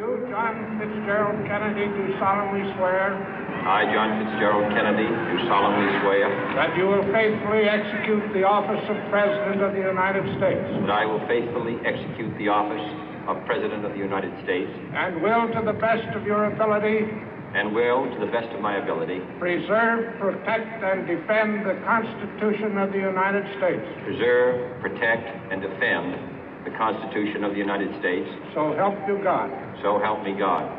You, John Fitzgerald Kennedy, do solemnly swear. I, John Fitzgerald Kennedy, do solemnly swear. That you will faithfully execute the office of President of the United States. That I will faithfully execute the office of President of the United States. And will, to the best of your ability. And will, to the best of my ability. Preserve, protect, and defend the Constitution of the United States. Preserve, protect, and defend the Constitution of the United States. So help you God. So help me God.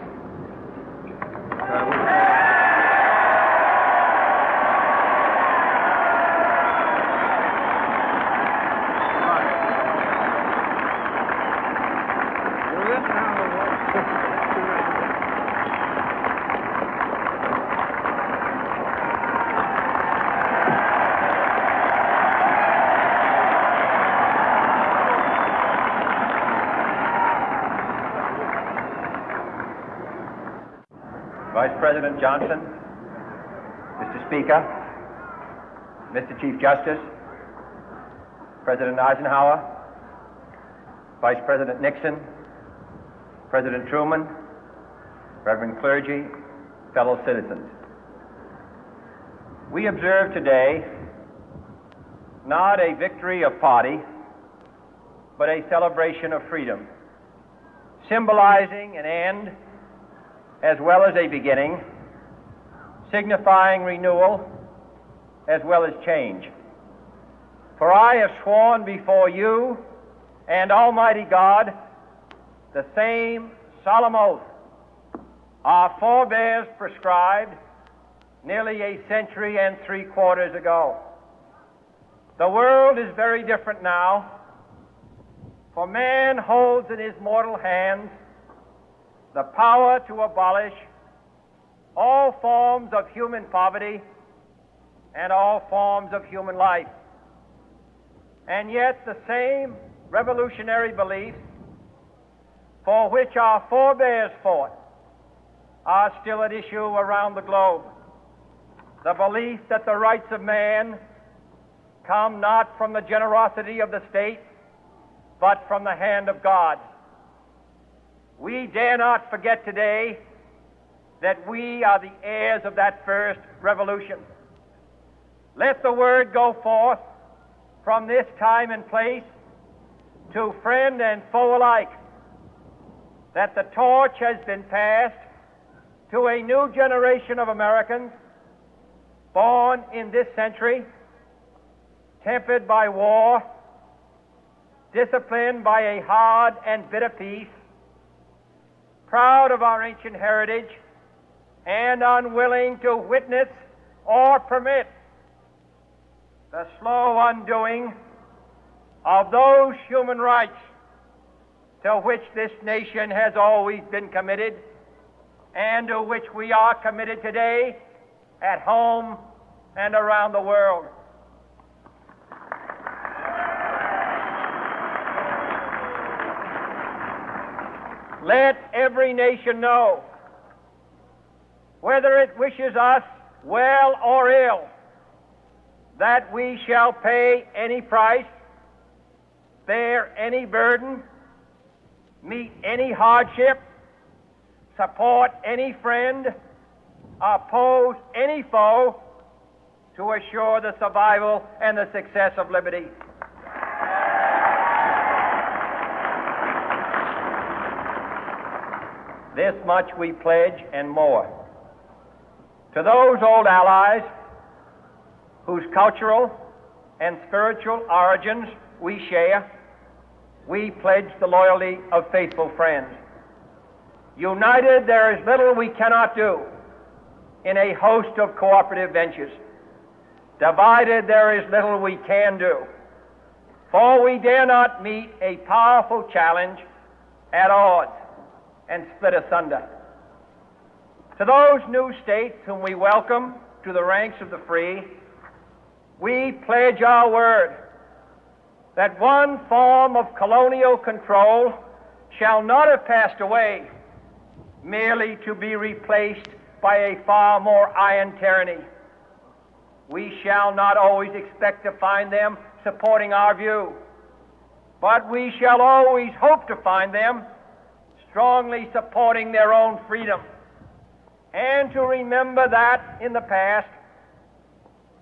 Vice President Johnson, Mr. Speaker, Mr. Chief Justice, President Eisenhower, Vice President Nixon, President Truman, Reverend clergy, fellow citizens. We observe today not a victory of party, but a celebration of freedom, symbolizing an end as well as a beginning, signifying renewal as well as change. For I have sworn before you and Almighty God the same solemn oath our forebears prescribed nearly a century and 3/4 ago. The world is very different now, for man holds in his mortal hands the power to abolish all forms of human poverty and all forms of human life. And yet the same revolutionary beliefs for which our forebears fought are still at issue around the globe. The belief that the rights of man come not from the generosity of the state, but from the hand of God. We dare not forget today that we are the heirs of that first revolution. Let the word go forth from this time and place to friend and foe alike that the torch has been passed to a new generation of Americans born in this century, tempered by war, disciplined by a hard and bitter peace, proud of our ancient heritage, and unwilling to witness or permit the slow undoing of those human rights to which this nation has always been committed and to which we are committed today at home and around the world. Let every nation know, whether it wishes us well or ill, that we shall pay any price, bear any burden, meet any hardship, support any friend, oppose any foe to assure the survival and the success of liberty. This much we pledge and more. To those old allies whose cultural and spiritual origins we share, we pledge the loyalty of faithful friends. United, there is little we cannot do in a host of cooperative ventures. Divided, there is little we can do, for we dare not meet a powerful challenge at odds and split asunder. To those new states whom we welcome to the ranks of the free, we pledge our word that one form of colonial control shall not have passed away merely to be replaced by a far more iron tyranny. We shall not always expect to find them supporting our view, but we shall always hope to find them strongly supporting their own freedom, and to remember that in the past,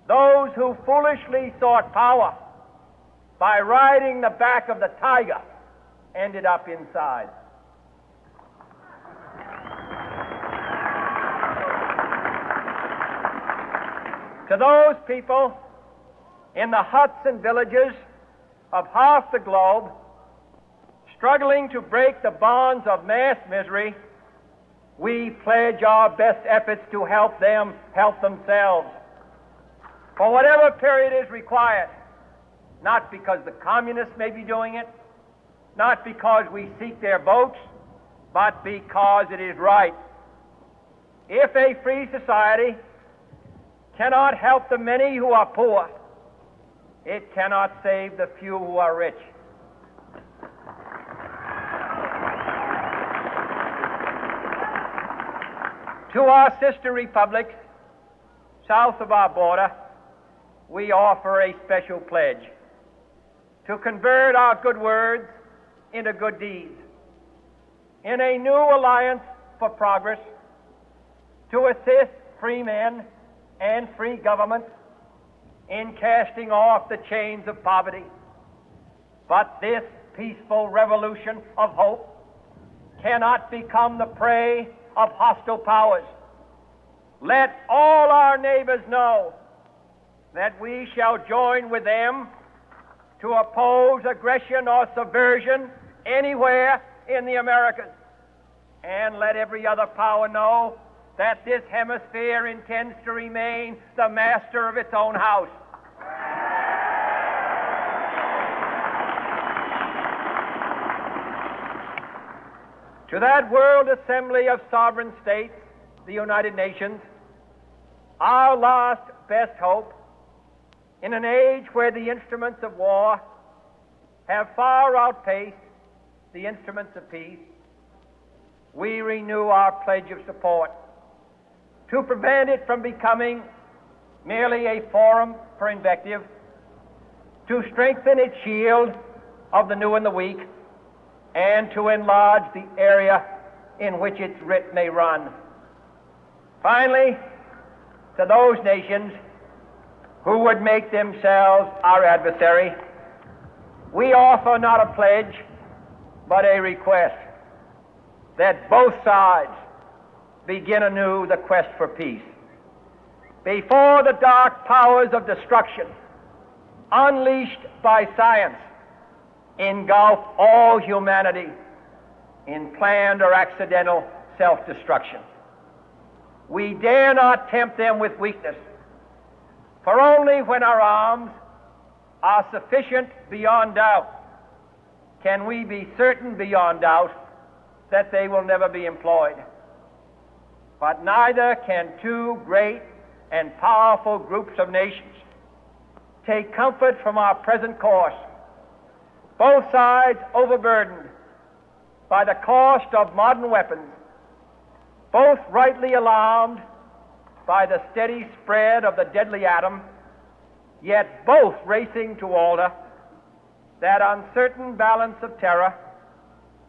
those who foolishly sought power by riding the back of the tiger ended up inside. To those people in the huts and villages of half the globe struggling to break the bonds of mass misery, we pledge our best efforts to help them help themselves for whatever period is required, not because the communists may be doing it, not because we seek their votes, but because it is right. If a free society cannot help the many who are poor, it cannot save the few who are rich. To our sister republics south of our border, we offer a special pledge to convert our good words into good deeds, in a new alliance for progress, to assist free men and free governments in casting off the chains of poverty. But this peaceful revolution of hope cannot become the prey of hostile powers. Let all our neighbors know that we shall join with them to oppose aggression or subversion anywhere in the Americas. And let every other power know that this hemisphere intends to remain the master of its own house. To that world assembly of sovereign states, the United Nations, our last best hope, in an age where the instruments of war have far outpaced the instruments of peace, we renew our pledge of support to prevent it from becoming merely a forum for invective, to strengthen its shield of the new and the weak, and to enlarge the area in which its writ may run. Finally, to those nations who would make themselves our adversary, we offer not a pledge, but a request that both sides begin anew the quest for peace. Before the dark powers of destruction, unleashed by science, engulf all humanity in planned or accidental self-destruction, we dare not tempt them with weakness, for only when our arms are sufficient beyond doubt can we be certain beyond doubt that they will never be employed. But neither can two great and powerful groups of nations take comfort from our present course, both sides overburdened by the cost of modern weapons, both rightly alarmed by the steady spread of the deadly atom, yet both racing to alter that uncertain balance of terror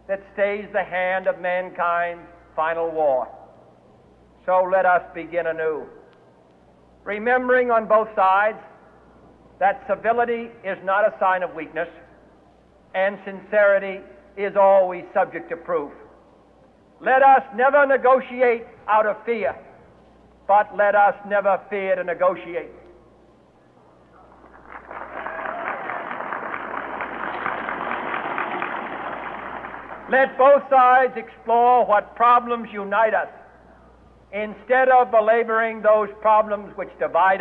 that stays the hand of mankind's final war. So let us begin anew, remembering on both sides that civility is not a sign of weakness, and sincerity is always subject to proof. Let us never negotiate out of fear, but let us never fear to negotiate. Let both sides explore what problems unite us, instead of belaboring those problems which divide us.